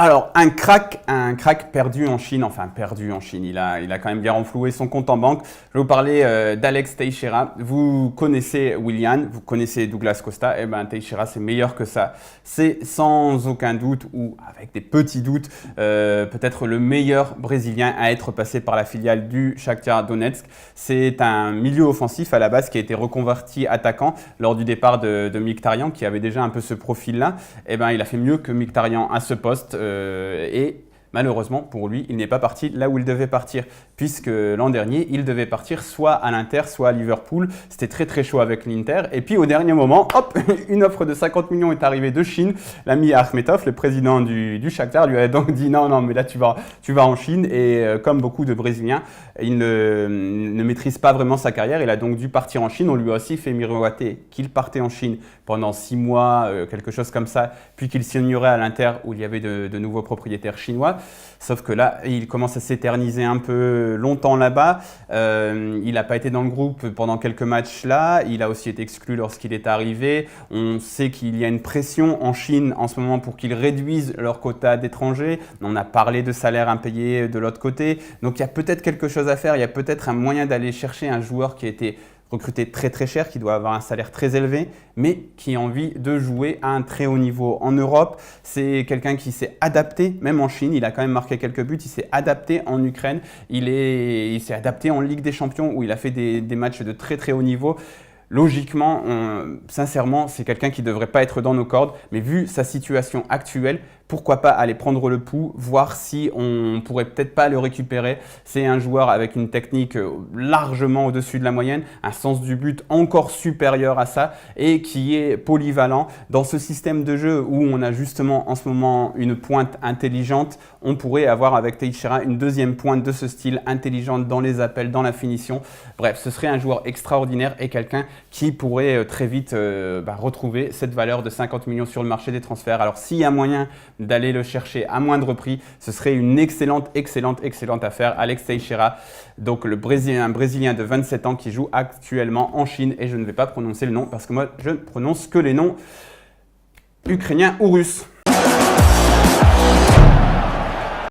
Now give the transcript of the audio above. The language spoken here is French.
Alors, un crack perdu en Chine, enfin perdu en Chine, il a quand même bien renfloué son compte en banque. Je vais vous parler d'Alex Teixeira. Vous connaissez Willian, vous connaissez Douglas Costa, et ben Teixeira c'est meilleur que ça. C'est sans aucun doute, ou avec des petits doutes, peut-être le meilleur Brésilien à être passé par la filiale du Shakhtar Donetsk. C'est un milieu offensif à la base qui a été reconverti attaquant lors du départ de Mkhitaryan, qui avait déjà un peu ce profil-là. Et ben il a fait mieux que Mkhitaryan à ce poste. Et malheureusement pour lui, il n'est pas parti là où il devait partir, puisque l'an dernier, il devait partir soit à l'Inter, soit à Liverpool. C'était très très chaud avec l'Inter. Et puis au dernier moment, hop, une offre de 50 millions est arrivée de Chine. L'ami Akhmetov, le président du Shakhtar, lui a donc dit non, mais là tu vas en Chine. Et comme beaucoup de Brésiliens, il ne maîtrise pas vraiment sa carrière. Il a donc dû partir en Chine. On lui a aussi fait miroiter qu'il partait en Chine pendant 6 mois, quelque chose comme ça, puis qu'il signerait à l'Inter où il y avait de nouveaux propriétaires chinois. Sauf que là, il commence à s'éterniser un peu longtemps là-bas. Il n'a pas été dans le groupe pendant quelques matchs là. Il a aussi été exclu lorsqu'il est arrivé. On sait qu'il y a une pression en Chine en ce moment pour qu'ils réduisent leur quota d'étrangers. On a parlé de salaires impayés de l'autre côté. Donc il y a peut-être quelque chose à faire. Il y a peut-être un moyen d'aller chercher un joueur qui a été recruté très très cher, qui doit avoir un salaire très élevé, mais qui a envie de jouer à un très haut niveau en Europe. C'est quelqu'un qui s'est adapté, même en Chine, il a quand même marqué quelques buts, il s'est adapté en Ukraine, il s'est adapté en Ligue des Champions où il a fait des matchs de très très haut niveau. Logiquement, sincèrement, c'est quelqu'un qui ne devrait pas être dans nos cordes, mais vu sa situation actuelle, pourquoi pas aller prendre le pouls, voir si on pourrait peut-être pas le récupérer. C'est un joueur avec une technique largement au-dessus de la moyenne, un sens du but encore supérieur à ça et qui est polyvalent. Dans ce système de jeu où on a justement en ce moment une pointe intelligente, on pourrait avoir avec Teixeira une deuxième pointe de ce style, intelligente dans les appels, dans la finition. Bref, ce serait un joueur extraordinaire et quelqu'un qui pourrait très vite retrouver cette valeur de 50 millions sur le marché des transferts. Alors s'il y a moyen d'aller le chercher à moindre prix, ce serait une excellente affaire. Alex Teixeira, donc un Brésilien de 27 ans qui joue actuellement en Chine, et je ne vais pas prononcer le nom parce que moi je ne prononce que les noms ukrainiens ou russes.